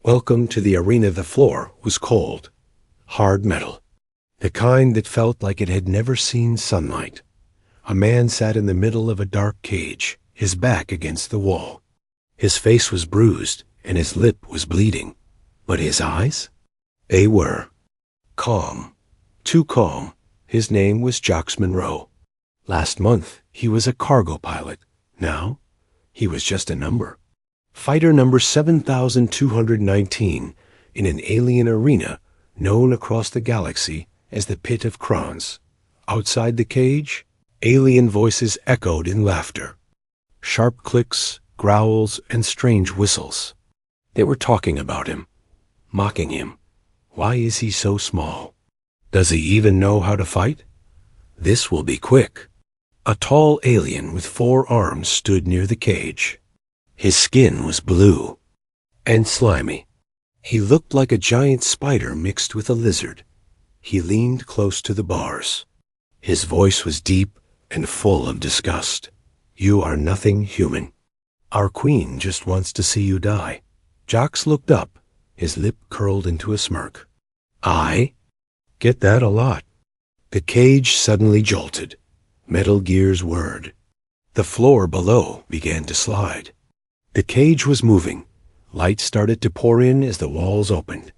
Welcome to the arena. The floor was cold, hard metal, the kind that felt like it had never seen sunlight. A man sat in the middle of a dark cage, his back against the wall. His face was bruised, and his lip was bleeding. But his eyes? They were calm. Too calm. His name was Jax Monroe. Last month, he was a cargo pilot. Now, he was just a number. Fighter number 7219 in an alien arena known across the galaxy as the Pit of Crons. Outside the cage, alien voices echoed in laughter. Sharp clicks, growls, and strange whistles. They were talking about him, mocking him. Why is he so small? Does he even know how to fight? This will be quick. A tall alien with 4 arms stood near the cage. His skin was blue and slimy. He looked like a giant spider mixed with a lizard. He leaned close to the bars. His voice was deep and full of disgust. You are nothing human. Our queen just wants to see you die. Jax looked up, his lip curled into a smirk. I get that a lot. The cage suddenly jolted. Metal gears whirred. The floor below began to slide. The cage was moving. Light started to pour in as the walls opened.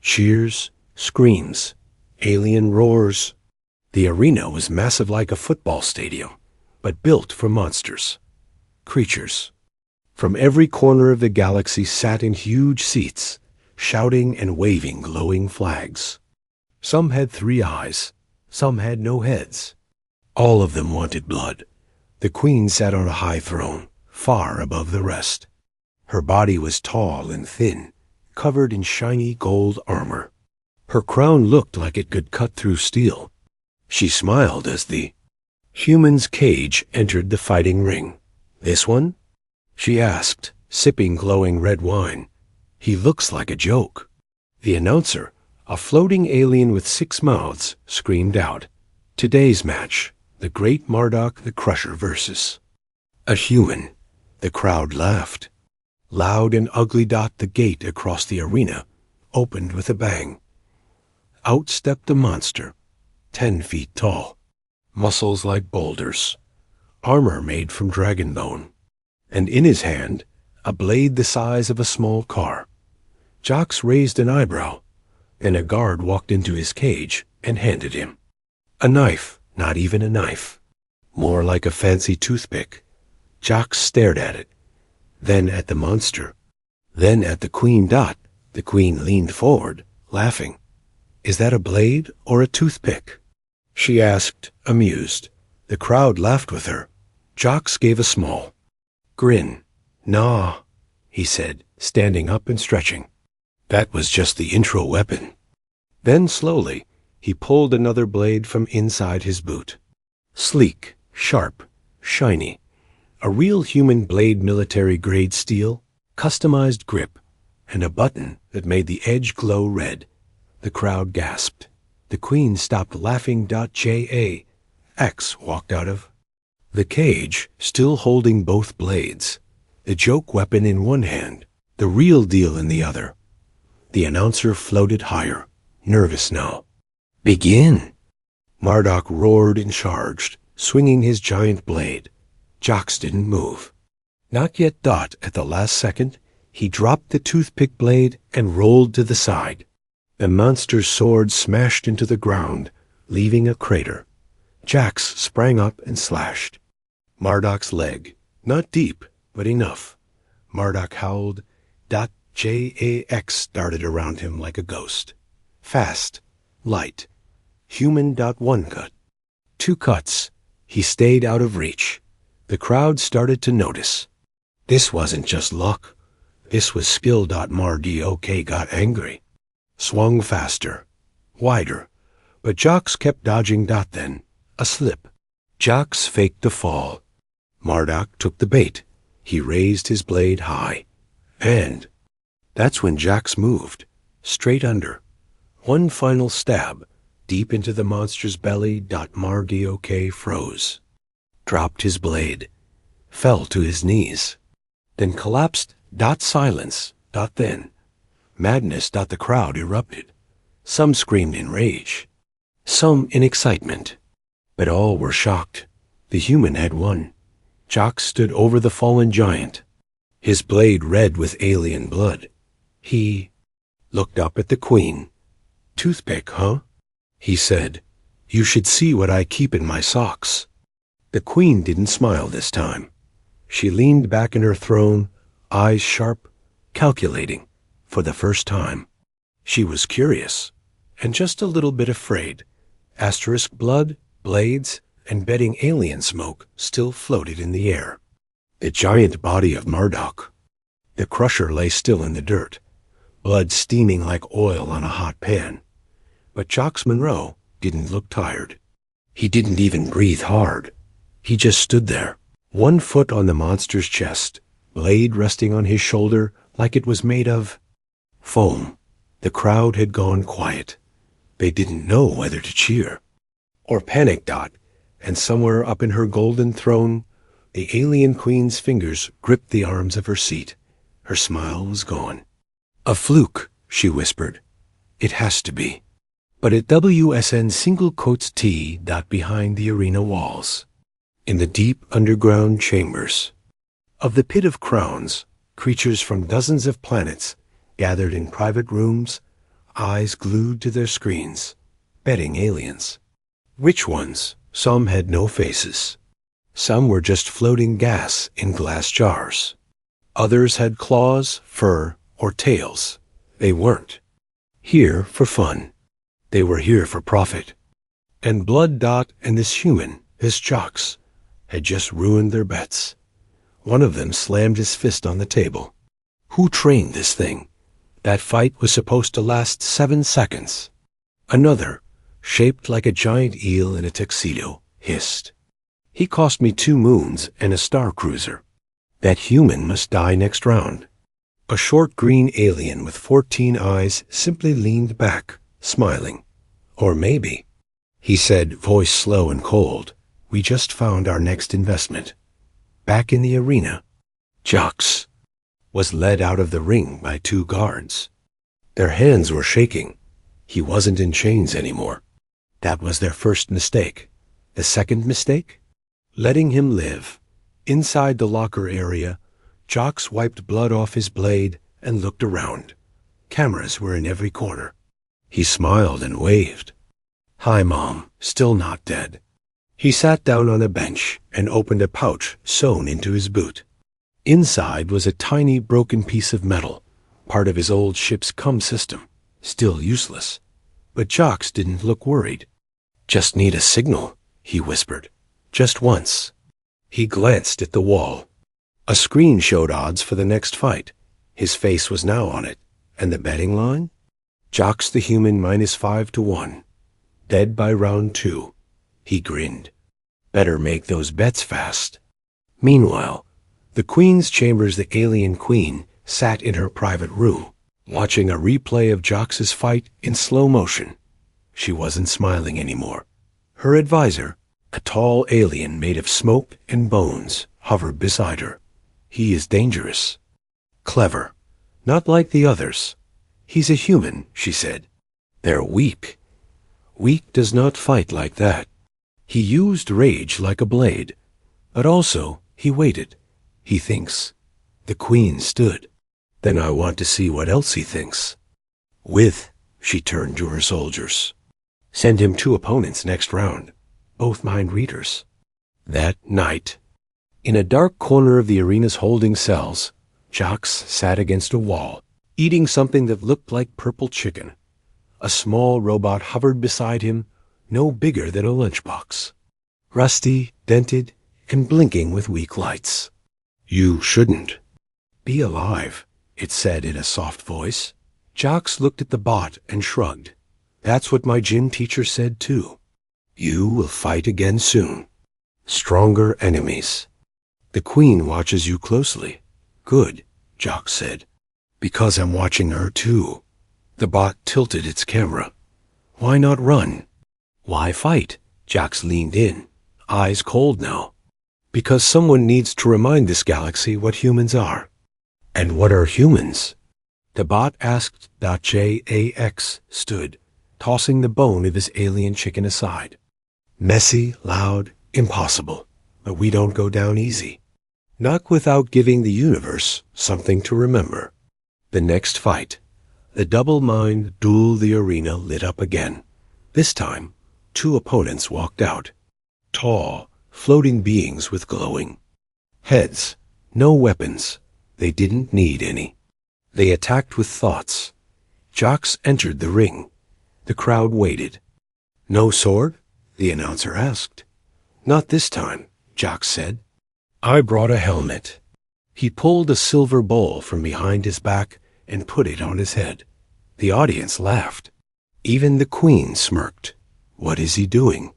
Cheers, screams, alien roars. The arena was massive like a football stadium, but built for monsters. Creatures from every corner of the galaxy sat in huge seats, shouting and waving glowing flags. Some had 3 eyes, some had no heads. All of them wanted blood. The queen sat on a high throne, far above the rest. Her body was tall and thin, covered in shiny gold armor. Her crown looked like it could cut through steel. She smiled as the human's cage entered the fighting ring. This one? She asked, sipping glowing red wine. He looks like a joke. The announcer, a floating alien with 6 mouths, screamed out, Today's match, the great Marduk the Crusher versus a human. The crowd laughed. Loud and ugly. The gate across the arena opened with a bang. Out stepped the monster, 10 feet tall, muscles like boulders, armor made from dragon bone, and in his hand, a blade the size of a small car. Jax raised an eyebrow, and a guard walked into his cage and handed him a knife. Not even a knife, more like a fancy toothpick. Jax stared at it, then at the monster, then at the queen. The queen leaned forward, laughing. Is that a blade or a toothpick? She asked, amused. The crowd laughed with her. Jax gave a small grin. Nah, he said, standing up and stretching. That was just the intro weapon. Then slowly, he pulled another blade from inside his boot. Sleek, sharp, shiny. A real human blade, military-grade steel, customized grip, and a button that made the edge glow red. The crowd gasped. The queen stopped laughing. Jax walked out of the cage, still holding both blades, the joke weapon in one hand, the real deal in the other. The announcer floated higher, nervous now. Begin! Marduk roared and charged, swinging his giant blade. Jax didn't move. Not yet. At the last second, he dropped the toothpick blade and rolled to the side. The monster's sword smashed into the ground, leaving a crater. Jax sprang up and slashed Marduk's leg. Not deep, but enough. Marduk howled. Jax darted around him like a ghost. Fast, light. Human. 1 cut. 2 cuts. He stayed out of reach. The crowd started to notice. This wasn't just luck. This was skill. Marduk got angry. Swung faster, wider. But Jax kept dodging. Then, a slip. Jax faked the fall. Marduk took the bait. He raised his blade high. And that's when Jax moved. Straight under. One final stab. Deep into the monster's belly. Marduk froze. Dropped his blade. Fell to his knees. Then collapsed. Silence. Then Madness. The crowd erupted. Some screamed in rage, some in excitement, but all were shocked. The human had won. Jax stood over the fallen giant, his blade red with alien blood. He looked up at the queen. "Toothpick, huh?" he said. "You should see what I keep in my socks." The queen didn't smile this time. She leaned back in her throne, eyes sharp, calculating, for the first time. She was curious, and just a little bit afraid. Asterisk blood, blades, and bedding alien smoke still floated in the air. The giant body of Marduk. The crusher lay still in the dirt, blood steaming like oil on a hot pan. But Jax Monroe didn't look tired. He didn't even breathe hard. He just stood there, one foot on the monster's chest, blade resting on his shoulder like it was made of foam. The crowd had gone quiet. They didn't know whether to cheer or panic. And somewhere up in her golden throne, the alien queen's fingers gripped the arms of her seat. Her smile was gone. "A fluke," she whispered. "It has to be." But at WSN single quotes T. behind the arena walls, in the deep underground chambers of the Pit of Crowns, creatures from dozens of planets gathered in private rooms, eyes glued to their screens, betting aliens. Which ones? Some had no faces. Some were just floating gas in glass jars. Others had claws, fur, or tails. They weren't here for fun. They were here for profit. And Blood and this human, this Jax, had just ruined their bets. One of them slammed his fist on the table. Who trained this thing? That fight was supposed to last 7 seconds. Another, shaped like a giant eel in a tuxedo, hissed. "He cost me 2 moons and a star cruiser. That human must die next round." A short green alien with 14 eyes simply leaned back, smiling. "Or maybe," he said, voice slow and cold, "we just found our next investment." Back in the arena, Jax was led out of the ring by 2 guards. Their hands were shaking. He wasn't in chains anymore. That was their first mistake. The second mistake? Letting him live. Inside the locker area, Jax wiped blood off his blade and looked around. Cameras were in every corner. He smiled and waved. "Hi, Mom. Still not dead." He sat down on a bench and opened a pouch sewn into his boot. Inside was a tiny broken piece of metal, part of his old ship's comm system, still useless. But Jax didn't look worried. "Just need a signal," he whispered. "Just once." He glanced at the wall. A screen showed odds for the next fight. His face was now on it. And the betting line? Jax the human -5 to 1. Dead by round 2. He grinned. Better make those bets fast. Meanwhile, the Queen's chambers, the alien queen, sat in her private room, watching a replay of Jax's fight in slow motion. She wasn't smiling anymore. Her advisor, a tall alien made of smoke and bones, hovered beside her. "He is dangerous. Clever. Not like the others. He's a human," she said. "They're weak. Weak does not fight like that." He used rage like a blade, but also he waited. He thinks. The Queen stood. Then I want to see what else he thinks. She turned to her soldiers. Send him 2 opponents next round, both mind readers. That night, in a dark corner of the arena's holding cells, Jax sat against a wall, eating something that looked like purple chicken. A small robot hovered beside him, no bigger than a lunchbox. Rusty, dented, and blinking with weak lights. "You shouldn't be alive," it said in a soft voice. Jax looked at the bot and shrugged. "That's what my gym teacher said too. You will fight again soon. Stronger enemies. The Queen watches you closely." "Good," Jax said. "Because I'm watching her too." The bot tilted its camera. "Why not run? Why fight?" Jax leaned in, eyes cold now. "Because someone needs to remind this galaxy what humans are." "And what are humans?" The bot asked. Jax stood, tossing the bone of his alien chicken aside. Messy, loud, impossible, but we don't go down easy. Not without giving the universe something to remember. The next fight. The double-mind duel the arena lit up again. This time, 2 opponents walked out. Tall, floating beings with glowing heads. No weapons. They didn't need any. They attacked with thoughts. Jax entered the ring. The crowd waited. No sword? The announcer asked. Not this time, Jax said. I brought a helmet. He pulled a silver bowl from behind his back and put it on his head. The audience laughed. Even the queen smirked. What is he doing?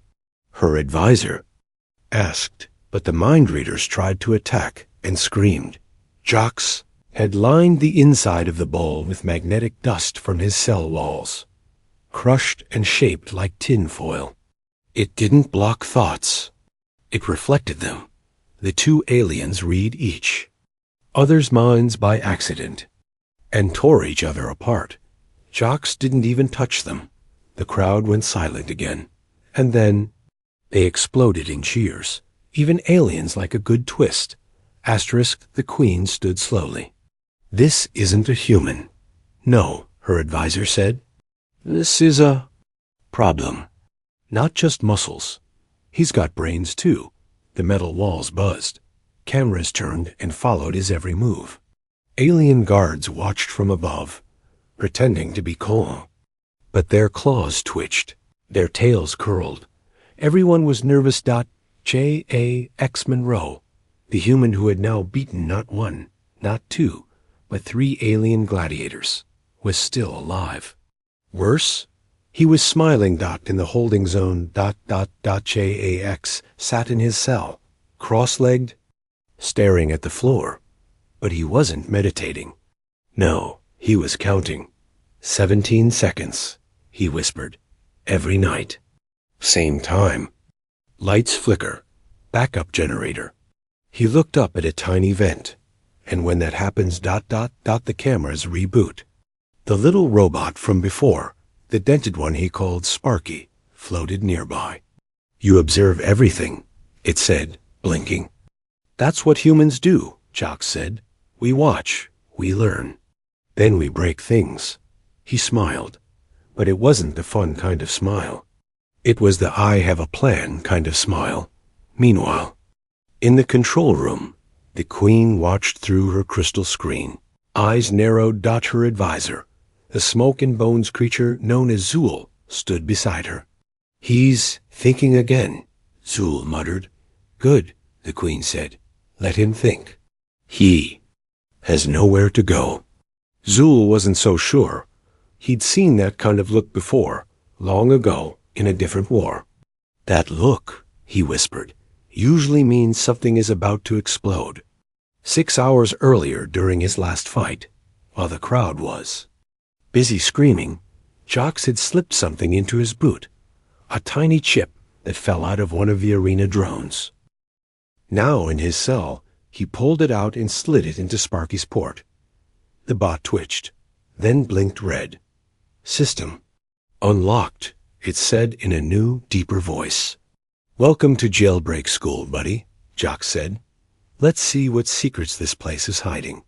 Her advisor asked, but the mind readers tried to attack and screamed. Jax had lined the inside of the bowl with magnetic dust from his cell walls, crushed and shaped like tin foil. It didn't block thoughts. It reflected them. The 2 aliens read each other's minds by accident and tore each other apart. Jax didn't even touch them. The crowd went silent again, and then they exploded in cheers. Even aliens like a good twist. The queen stood slowly. This isn't a human. No, her advisor said. This is a problem. Not just muscles. He's got brains too. The metal walls buzzed. Cameras turned and followed his every move. Alien guards watched from above, pretending to be calm. But their claws twitched. Their tails curled. Everyone was nervous. Jax Monroe, the human who had now beaten not 1, not 2, but 3 alien gladiators, was still alive. Worse, he was smiling. In the holding zone. Jax sat in his cell, cross-legged, staring at the floor. But he wasn't meditating. No, he was counting. 17 seconds, he whispered. Every night. Same time. Lights flicker. Backup generator. He looked up at a tiny vent. And when that happens. The cameras reboot. The little robot from before, the dented one he called Sparky, floated nearby. You observe everything, it said, blinking. That's what humans do, Jax said. We watch, we learn. Then we break things. He smiled, but it wasn't the fun kind of smile. It was the I have a plan kind of smile. Meanwhile, in the control room, the queen watched through her crystal screen. Eyes narrowed. Her advisor, the smoke and bones creature known as Zool, stood beside her. He's thinking again, Zool muttered. Good, the queen said. Let him think. He has nowhere to go. Zool wasn't so sure. He'd seen that kind of look before, long ago, in a different war. That look, he whispered, usually means something is about to explode. 6 hours earlier during his last fight, while the crowd was busy screaming, Jax had slipped something into his boot, a tiny chip that fell out of one of the arena drones. Now in his cell, he pulled it out and slid it into Sparky's port. The bot twitched, then blinked red. System unlocked, it said in a new, deeper voice. Welcome to jailbreak school, buddy, Jax said. Let's see what secrets this place is hiding.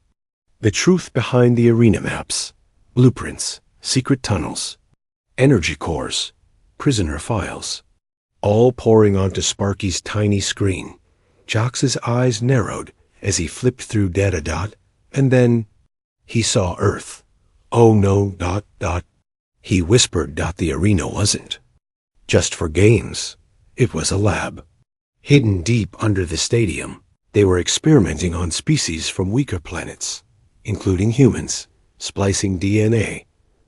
The truth behind the arena maps, blueprints, secret tunnels, energy cores, prisoner files, all pouring onto Sparky's tiny screen. Jax's eyes narrowed as he flipped through data. And then he saw Earth. Oh no, ... He whispered. The arena wasn't just for games. It was a lab. Hidden deep under the stadium, they were experimenting on species from weaker planets, including humans, splicing DNA,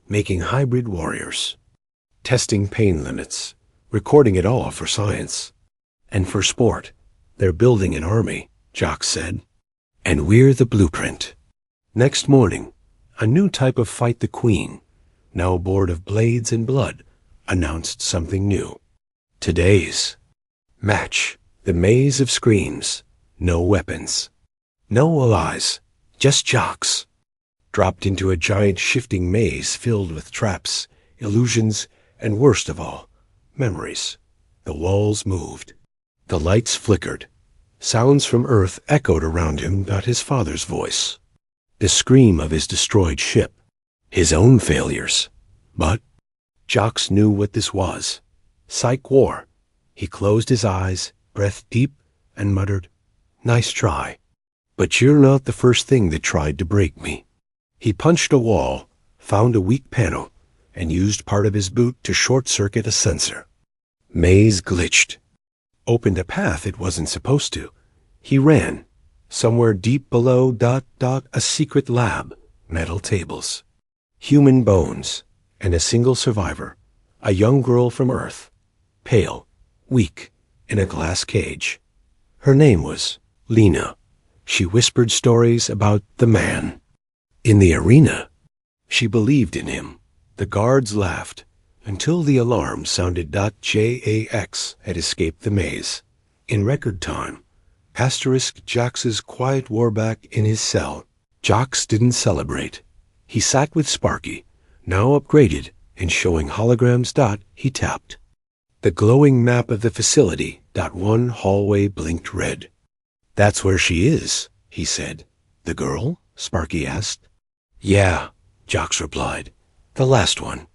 making hybrid warriors, testing pain limits, recording it all for science. And for sport, they're building an army, Jax said. And we're the blueprint. Next morning, a new type of fight. The queen, now bored of blades and blood, announced something new. Today's match, the maze of screams, no weapons, no allies, just Jax. dropped into a giant shifting maze filled with traps, illusions, and worst of all, memories. The walls moved. The lights flickered. Sounds from Earth echoed around him, not his father's voice. The scream of his destroyed ship. His own failures. But Jax knew what this was. Psych war. He closed his eyes, breathed deep, and muttered, "Nice try. But you're not the first thing that tried to break me." He punched a wall, found a weak panel, and used part of his boot to short-circuit a sensor. Maze glitched. Opened a path it wasn't supposed to. He ran. Somewhere deep below, a secret lab. Metal tables. Human bones. And a single survivor. A young girl from Earth. Pale. Weak. In a glass cage. Her name was Lena. She whispered stories about the man. In the arena, she believed in him. The guards laughed, until the alarm sounded. Jax had escaped the maze. In record time, Jax's quiet war back in his cell. Jax didn't celebrate. He sat with Sparky, now upgraded and showing holograms. He tapped. The glowing map of the facility. One hallway blinked red. "That's where she is," he said. "The girl?" Sparky asked. "Yeah," Jax replied. "The last one."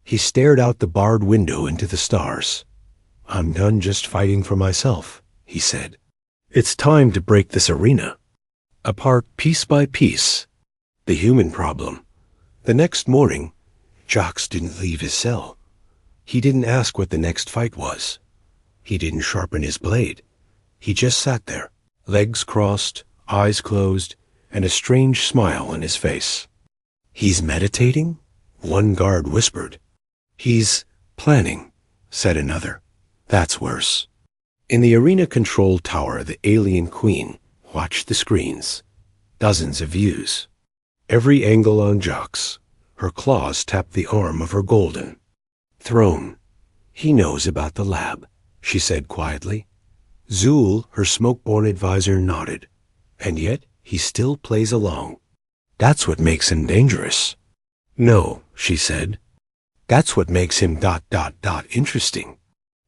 He stared out the barred window into the stars. "I'm done just fighting for myself," he said. "It's time to break this arena. Apart piece by piece. The human problem." The next morning, Jax didn't leave his cell. He didn't ask what the next fight was. He didn't sharpen his blade. He just sat there, legs crossed, eyes closed, and a strange smile on his face. "He's meditating?" one guard whispered. "He's planning," said another. "That's worse." In the arena control tower, the alien queen watched the screens. Dozens of views. Every angle on Jax. Her claws tapped the arm of her golden throne. "He knows about the lab," she said quietly. Zool, her smoke-borne advisor, nodded. "And yet he still plays along. That's what makes him dangerous." "No," she said. "That's what makes him interesting."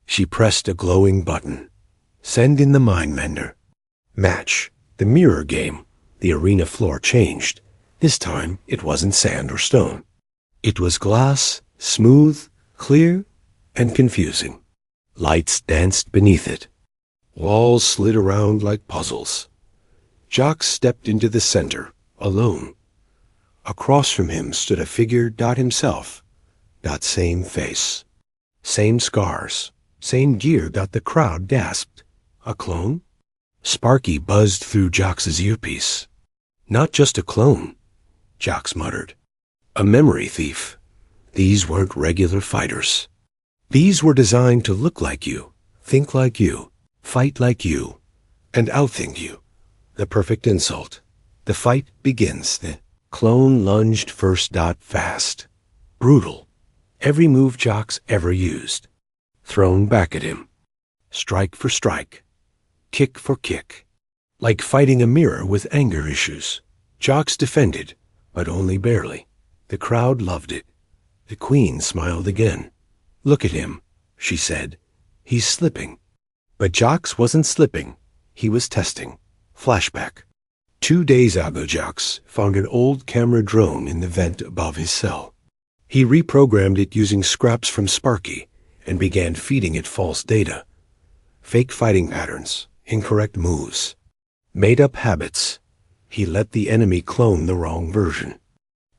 She pressed a glowing button. "Send in the mind mender." Match. The mirror game. The arena floor changed. This time it wasn't sand or stone. It was glass, smooth, clear, and confusing. Lights danced beneath it. Walls slid around like puzzles. Jax stepped into the center, alone. Across from him stood a figure. Himself. Same face. Same scars. Same gear. The crowd gasped. A clone? Sparky buzzed through Jax's earpiece. "Not just a clone," Jax muttered. "A memory thief. These weren't regular fighters. These were designed to look like you, think like you, fight like you, and outthink you." The perfect insult. The fight begins. The clone lunged first. Fast. Brutal. Every move Jax ever used. Thrown back at him. Strike for strike. Kick for kick. Like fighting a mirror with anger issues. Jax defended, but only barely. The crowd loved it. The queen smiled again. "Look at him," she said. "He's slipping." But Jax wasn't slipping. He was testing. Flashback. 2 days ago, Jax found an old camera drone in the vent above his cell. He reprogrammed it using scraps from Sparky and began feeding it false data. Fake fighting patterns, incorrect moves, made-up habits. He let the enemy clone the wrong version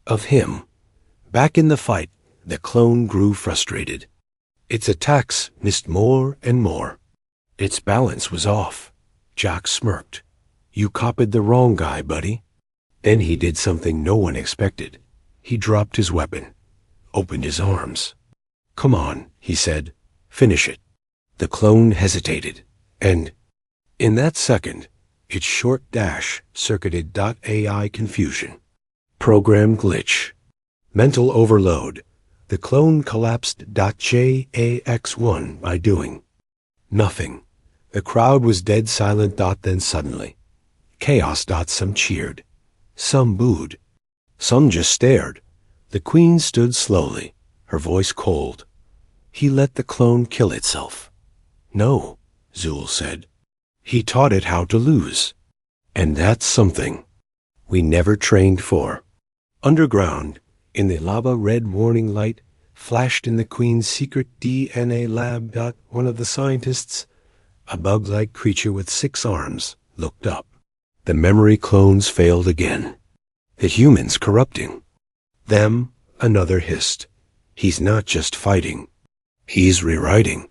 of him. Back in the fight, the clone grew frustrated. Its attacks missed more and more. Its balance was off. Jax smirked. "You copied the wrong guy, buddy." Then he did something no one expected. He dropped his weapon, opened his arms. "Come on," he said. "Finish it." The clone hesitated, and in that second, its short dash circuited. AI confusion. Program glitch. Mental overload. The clone collapsed. Jax1 by doing nothing. The crowd was dead silent. Then suddenly, chaos. Some cheered. Some booed. Some just stared. The queen stood slowly, her voice cold. He let the clone kill itself. No, Zul said. He taught it how to lose. And that's something we never trained for. Underground, in the lava-red warning light, flashed in the queen's secret DNA lab. One of the scientists, a bug-like creature with 6 arms, looked up. The memory clones failed again. The humans corrupting. Them, another hissed. He's not just fighting. He's rewriting.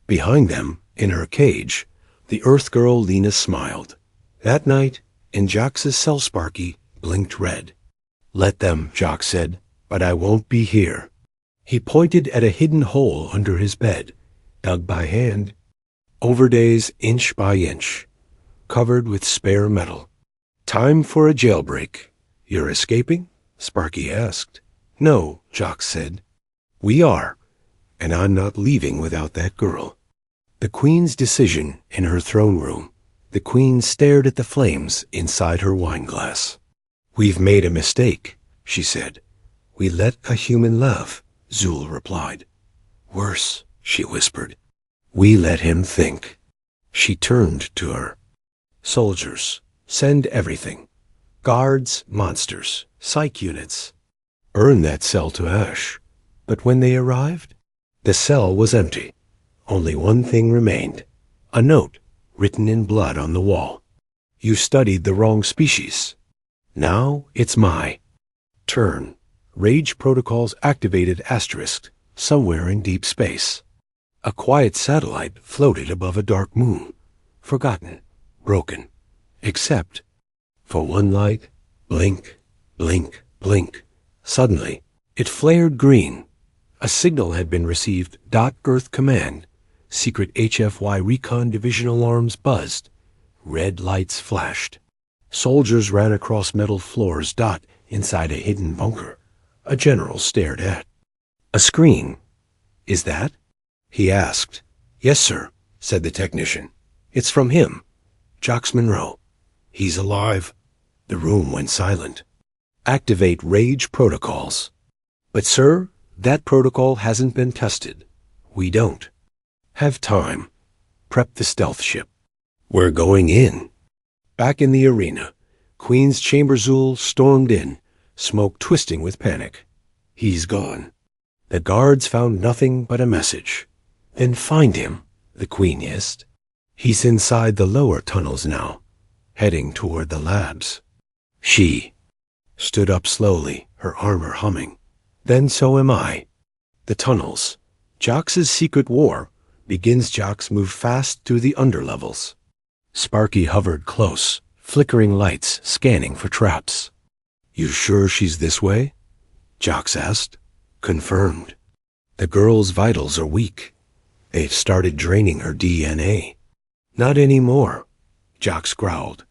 Behind them, in her cage, the Earth girl Lena smiled. That night, in Jax's cell, Sparky blinked red. Let them, Jax said, but I won't be here. He pointed at a hidden hole under his bed, dug by hand, overdays inch by inch, covered with spare metal. Time for a jailbreak. You're escaping? Sparky asked. No, Jax said. We are, and I'm not leaving without that girl. The queen's decision in her throne room. The queen stared at the flames inside her wine glass. We've made a mistake, she said. We let a human live, Zul replied. Worse, she whispered. We let him think. She turned to her. Soldiers, send everything. Guards, monsters, psych units. Earn that cell to Ash. But when they arrived, the cell was empty. Only one thing remained. A note written in blood on the wall. You studied the wrong species. Now it's my turn. Rage protocols activated asterisk somewhere in deep space. A quiet satellite floated above a dark moon. Forgotten, broken, except for one light, blink, blink, blink. Suddenly, it flared green. A signal had been received. Earth Command. Secret HFY Recon Division alarms buzzed. Red lights flashed. Soldiers ran across metal floors. Inside a hidden bunker. A general stared at a screen. Is that? He asked. Yes, sir, said the technician. It's from him. Jax Monroe. He's alive. The room went silent. Activate rage protocols. But, sir, that protocol hasn't been tested. We don't have time. Prep the stealth ship. We're going in. Back in the arena, Queen's Chamber Zul stormed in, smoke twisting with panic. He's gone. The guards found nothing but a message. Then find him, the Queen hissed. He's inside the lower tunnels now, heading toward the labs. She stood up slowly, her armor humming. Then so am I. The tunnels. Jax's secret war begins. Jax moved fast through the underlevels. Sparky hovered close, flickering lights, scanning for traps. You sure she's this way? Jax asked. Confirmed. The girl's vitals are weak. They've started draining her DNA. Not anymore, Jax growled.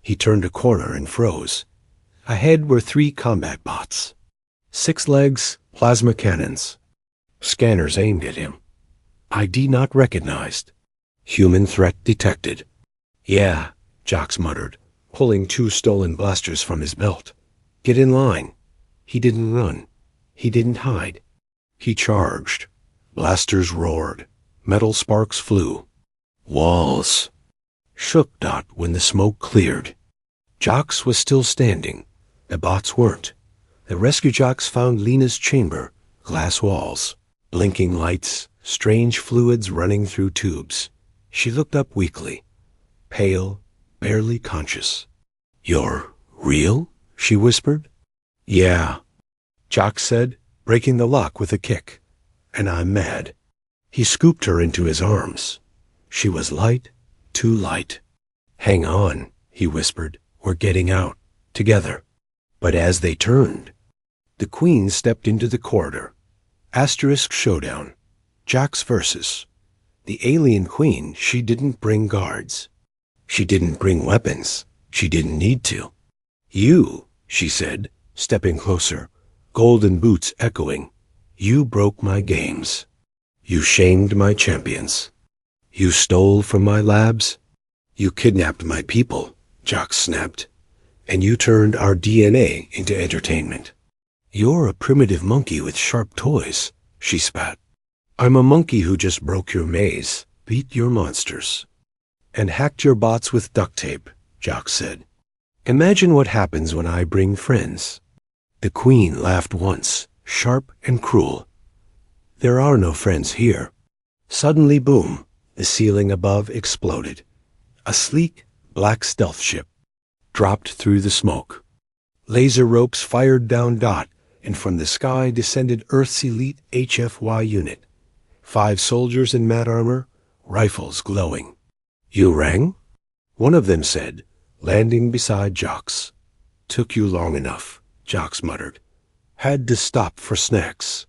He turned a corner and froze. Ahead were 3 combat bots. 6 legs, plasma cannons. Scanners aimed at him. ID not recognized. Human threat detected. Yeah, Jax muttered, pulling 2 stolen blasters from his belt. Get in line. He didn't run. He didn't hide. He charged. Blasters roared. Metal sparks flew. Walls shook. When the smoke cleared. Jax was still standing. The bots weren't. The rescue Jax found Lena's chamber. Glass walls. Blinking lights. Strange fluids running through tubes. She looked up weakly. Pale, barely conscious. You're real? She whispered. Yeah, Jax said, breaking the lock with a kick. And I'm mad. He scooped her into his arms. She was light, too light. Hang on, he whispered. We're getting out, together. But as they turned, the Queen stepped into the corridor. Asterisk showdown. Jax versus the alien Queen. She didn't bring guards. She didn't bring weapons. She didn't need to. You, she said, stepping closer, golden boots echoing. You broke my games. You shamed my champions. You stole from my labs. You kidnapped my people, Jax snapped. and you turned our DNA into entertainment. You're a primitive monkey with sharp toys, she spat. I'm a monkey who just broke your maze, beat your monsters, and hacked your bots with duct tape, Jax said. Imagine what happens when I bring friends. The queen laughed once, sharp and cruel. There are no friends here. Suddenly, boom, the ceiling above exploded. A sleek, black stealth ship dropped through the smoke. Laser ropes fired down Dot, and from the sky descended Earth's elite HFY unit. 5 soldiers in matte armor, rifles glowing. You rang? One of them said, landing beside Jax. Took you long enough, Jax muttered. Had to stop for snacks.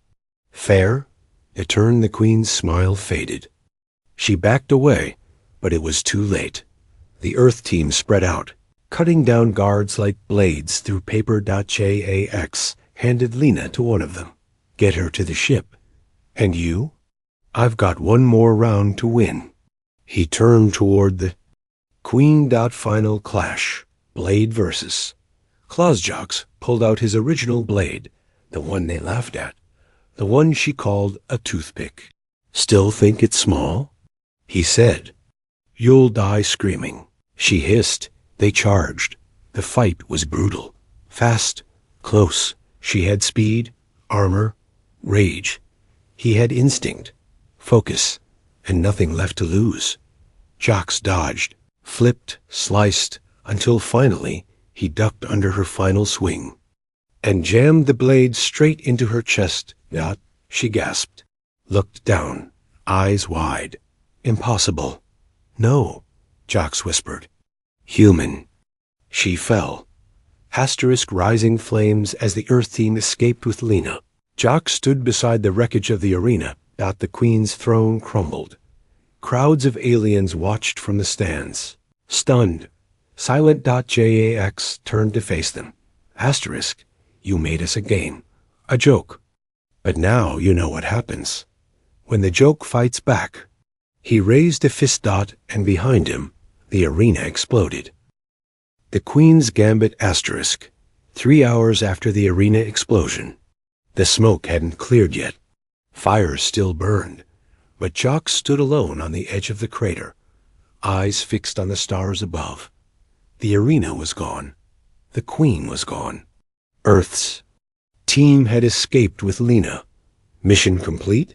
Fair? It turned the queen's smile faded. She backed away, but it was too late. The Earth team spread out, cutting down guards like blades through paper. Jax handed Lena to one of them. Get her to the ship. And you? I've got one more round to win. He turned toward the Queen. Final clash. Blade versus. Jax pulled out his original blade, the one they laughed at, the one she called a toothpick. Still think it's small? He said. You'll die screaming. She hissed. They charged. The fight was brutal. Fast, close. She had speed, armor, rage. He had instinct, focus, and nothing left to lose. Jax dodged, flipped, sliced, until finally he ducked under her final swing and jammed the blade straight into her chest. Dot, she gasped, looked down, eyes wide. Impossible. No, Jax whispered. Human. She fell. Asterisk rising flames as the Earth team escaped with Lena. Jax stood beside the wreckage of the arena. The queen's throne crumbled. Crowds of aliens watched from the stands, stunned. Silent. Jax turned to face them. Asterisk, you made us a game, a joke. But now you know what happens when the joke fights back. He raised a fist. And behind him, the arena exploded. The Queen's Gambit. Asterisk. 3 hours after the arena explosion. The smoke hadn't cleared yet. Fires still burned, but Jax stood alone on the edge of the crater, eyes fixed on the stars above. The arena was gone. The Queen was gone. Earth's team had escaped with Lena. Mission complete?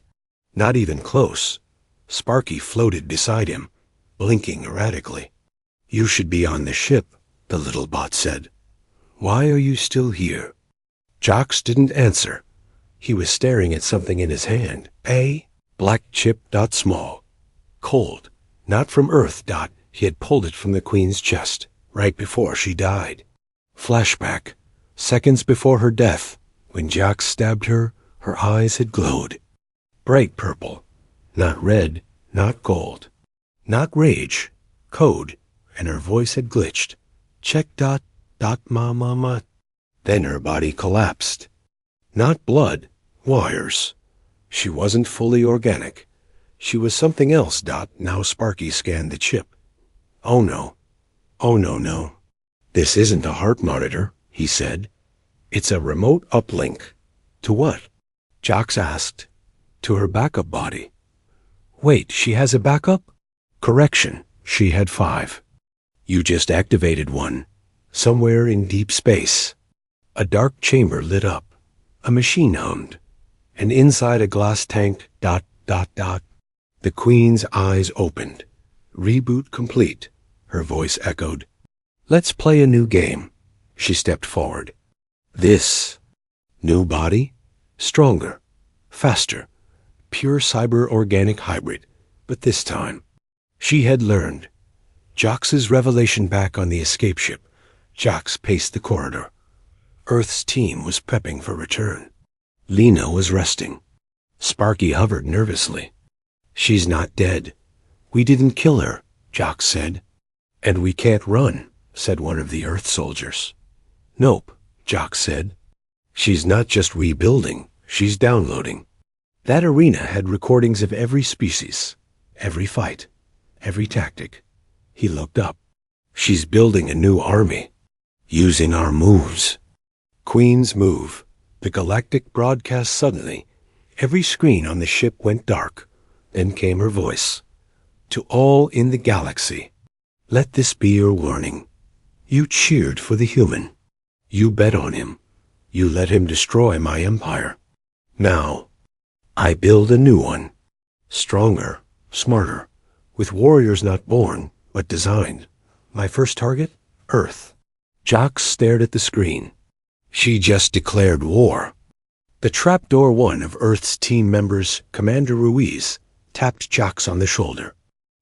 Not even close. Sparky floated beside him, blinking erratically. You should be on the ship, the little bot said. Why are you still here? Jax didn't answer. He was staring at something in his hand. A black chip. Small. Cold. Not from Earth. He had pulled it from the Queen's chest, right before she died. Flashback. Seconds before her death, when Jax stabbed her, her eyes had glowed. Bright purple. Not red, not gold. Not rage. Code. And her voice had glitched. Check. Ma. Then her body collapsed. Not blood, wires. She wasn't fully organic. She was something else. Now Sparky scanned the chip. Oh no. Oh no. This isn't a heart monitor, he said. It's a remote uplink. To what? Jax asked. To her backup body. Wait, she has a backup? Correction, she had 5. You just activated one. Somewhere in deep space. A dark chamber lit up. A machine hummed. And inside a glass tank. The Queen's eyes opened. Reboot complete, her voice echoed. Let's play a new game. She stepped forward. This new body? Stronger, faster, pure cyber-organic hybrid. But this time, she had learned. Jax's revelation back on the escape ship. Jax paced the corridor. Earth's team was prepping for return. Lena was resting. Sparky hovered nervously. She's not dead. We didn't kill her, Jax said. And we can't run, said one of the Earth soldiers. Nope, Jax said. She's not just rebuilding, she's downloading. That arena had recordings of every species, every fight, every tactic. He looked up. She's building a new army. Using our moves. Queen's move. The Galactic broadcast suddenly. Every screen on the ship went dark. Then came her voice. To all in the galaxy. Let this be your warning. You cheered for the human. You bet on him. You let him destroy my empire. Now, I build a new one. Stronger, smarter, with warriors not born, but designed. My first target? Earth. Jax stared at the screen. She just declared war. The trapdoor one of Earth's team members, Commander Ruiz, tapped Jax on the shoulder.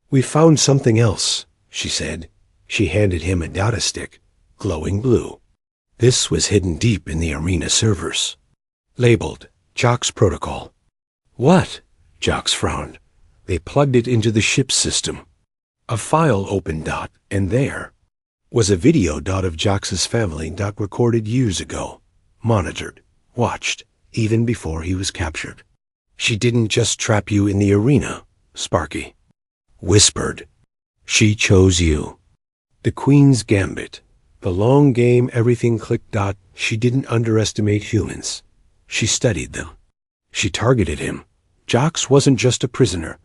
We found something else, she said. She handed him a data stick, glowing blue. This was hidden deep in the arena servers. Labeled, Jax Protocol. What? Jax frowned. They plugged it into the ship's system. A file opened, and there was a video of Jax's family recorded years ago. Monitored, watched, even before he was captured. She didn't just trap you in the arena, Sparky. Whispered. She chose you. The Queen's Gambit. The long game, everything clicked. She didn't underestimate humans. She studied them. She targeted him. Jax wasn't just a prisoner.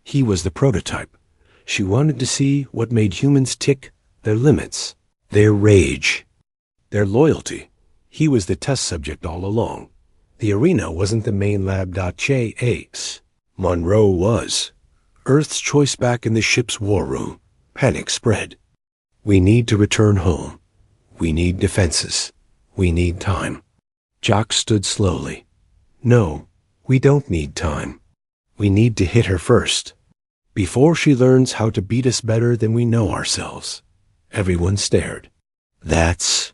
He was the prototype. She wanted to see what made humans tick, their limits, their rage, their loyalty. He was the test subject all along. The arena wasn't the main lab. Jax Monroe was. Earth's choice back in the ship's war room. Panic spread. We need to return home. We need defenses. We need time. Jax stood slowly. No, we don't need time. We need to hit her first. Before she learns how to beat us better than we know ourselves. Everyone stared. That's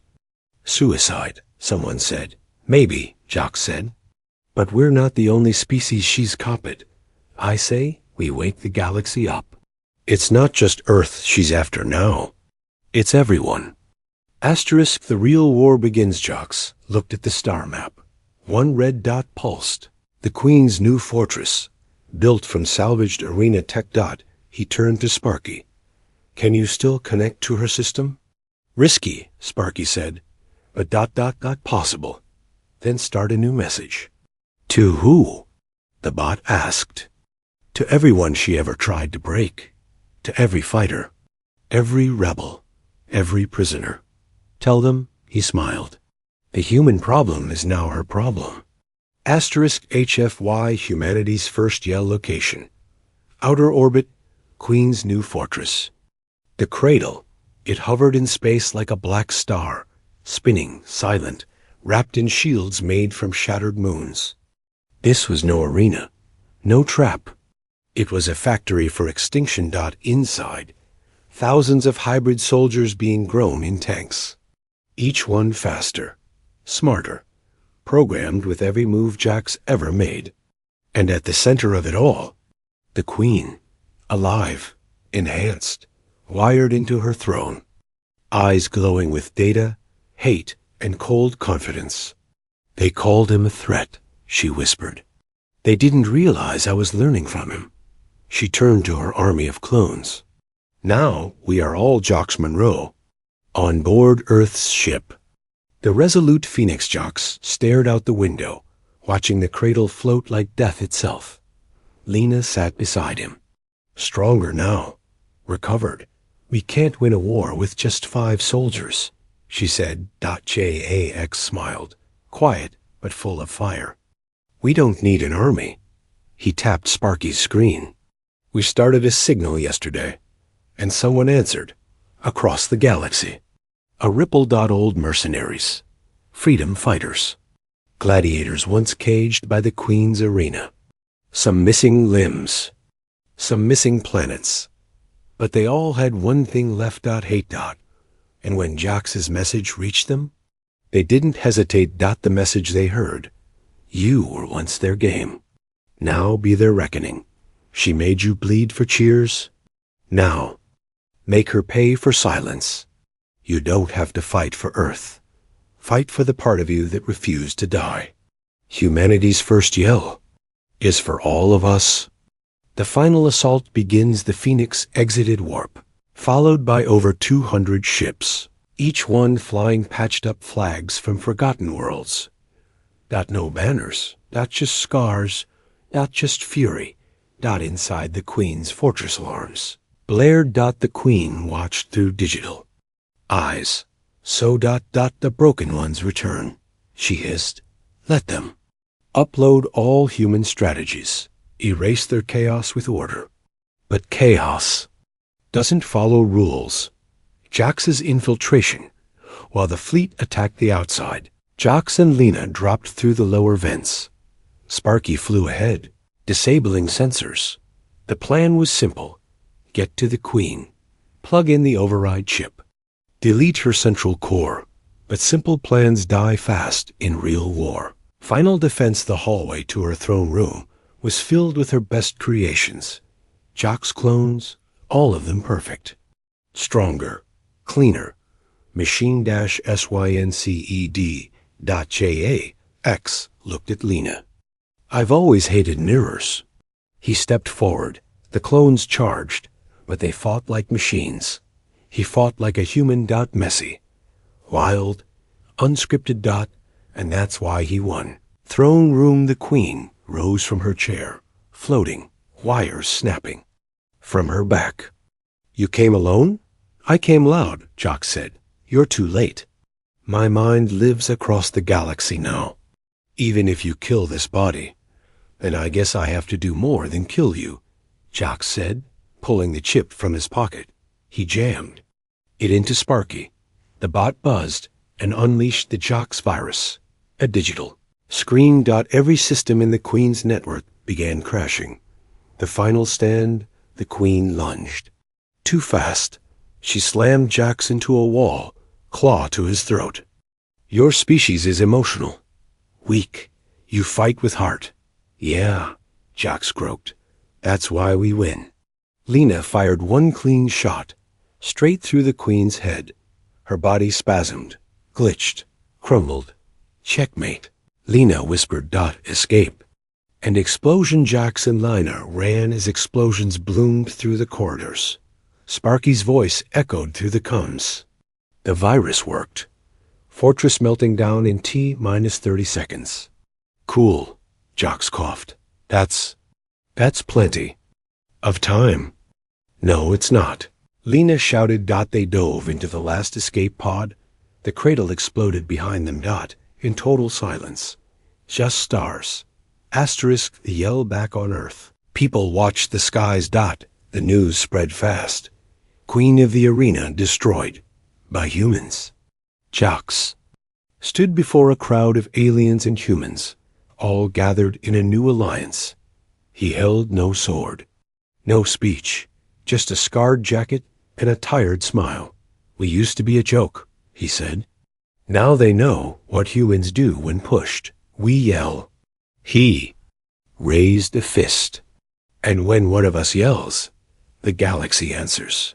suicide, someone said. Maybe, Jax said. But we're not the only species she's copied. I say we wake the galaxy up. It's not just Earth she's after now. It's everyone. Asterisk, the real war begins. Jax looked at the star map. One red dot pulsed. The Queen's new fortress, built from salvaged arena tech. He turned to Sparky. Can you still connect to her system? Risky, Sparky said, but possible. Then start a new message. To who? The bot asked. To everyone she ever tried to break. To every fighter. Every rebel. Every prisoner. Tell them, he smiled. The human problem is now her problem. Asterisk HFY, humanity's first yell location. Outer orbit, Queen's new fortress. The cradle. It hovered in space like a black star, spinning, silent, wrapped in shields made from shattered moons. This was no arena, no trap. It was a factory for extinction. Inside, thousands of hybrid soldiers being grown in tanks. Each one faster, smarter, programmed with every move Jax ever made. And at the center of it all, the Queen, alive, enhanced, wired into her throne, eyes glowing with data, hate, and cold confidence. They called him a threat, she whispered. They didn't realize I was learning from him. She turned to her army of clones. Now we are all Jax Monroe, on board Earth's ship. The resolute Phoenix Jax stared out the window, watching the cradle float like death itself. Lena sat beside him. Stronger now. Recovered. We can't win a war with just 5 soldiers, she said. Jax smiled, quiet but full of fire. We don't need an army. He tapped Sparky's screen. We started a signal yesterday, and someone answered, across the galaxy. A ripple. Old mercenaries. Freedom fighters. Gladiators once caged by the Queen's arena. Some missing limbs. Some missing planets. But they all had one thing left. Hate. And when Jax's message reached them, they didn't hesitate. The message they heard. You were once their game. Now be their reckoning. She made you bleed for cheers. Now, make her pay for silence. You don't have to fight for Earth. Fight for the part of you that refused to die. Humanity's first yell is for all of us. The final assault begins. The Phoenix exited warp, followed by over 200 ships, each one flying patched-up flags from forgotten worlds. Not no banners, not just scars, not just fury, not inside the Queen's fortress alarms. Blared. The Queen watched through digital eyes. So. The broken ones return. She hissed. Let them. Upload all human strategies. Erase their chaos with order. But chaos doesn't follow rules. Jax's infiltration, while the fleet attacked the outside. Jax and Lena dropped through the lower vents. Sparky flew ahead, disabling sensors. The plan was simple. Get to the Queen. Plug in the override chip. Delete her central core. But simple plans die fast in real war. Final defense. The hallway to her throne room was filled with her best creations. Jax clones, all of them perfect. Stronger, cleaner. Machine-SYNCED.JAX looked at Lena. I've always hated mirrors. He stepped forward. The clones charged, but they fought like machines. He fought like a human. Messy, wild, unscripted. And that's why he won. Throne room. The Queen rose from her chair, floating, wires snapping. From her back. You came alone? I came loud, Jax said. You're too late. My mind lives across the galaxy now. Even if you kill this body, then I guess I have to do more than kill you, Jax said, pulling the chip from his pocket. He jammed it into Sparky. The bot buzzed and unleashed the Jax virus, a digital screen. Every system in the Queen's network began crashing. The final stand. The Queen lunged. Too fast. She slammed Jax into a wall, claw to his throat. Your species is emotional. Weak. You fight with heart. Yeah, Jax croaked. That's why we win. Lena fired one clean shot, straight through the Queen's head. Her body spasmed, glitched, crumbled. Checkmate. Lena whispered. Escape. And explosion. Jax and Lena ran as explosions bloomed through the corridors. Sparky's voice echoed through the comms. The virus worked. Fortress melting down in T-minus 30 seconds. Cool, Jax coughed. That's plenty of time. No, it's not. Lena shouted. They dove into the last escape pod. The cradle exploded behind them. In total silence. Just stars. Asterisk. The yell back on Earth. People watched the skies. The news spread fast. Queen of the arena destroyed by humans. Jax stood before a crowd of aliens and humans, all gathered in a new alliance. He held no sword, no speech, just a scarred jacket and a tired smile. We used to be a joke, he said. Now they know what humans do when pushed. We yell. He raised a fist. And when one of us yells, the galaxy answers.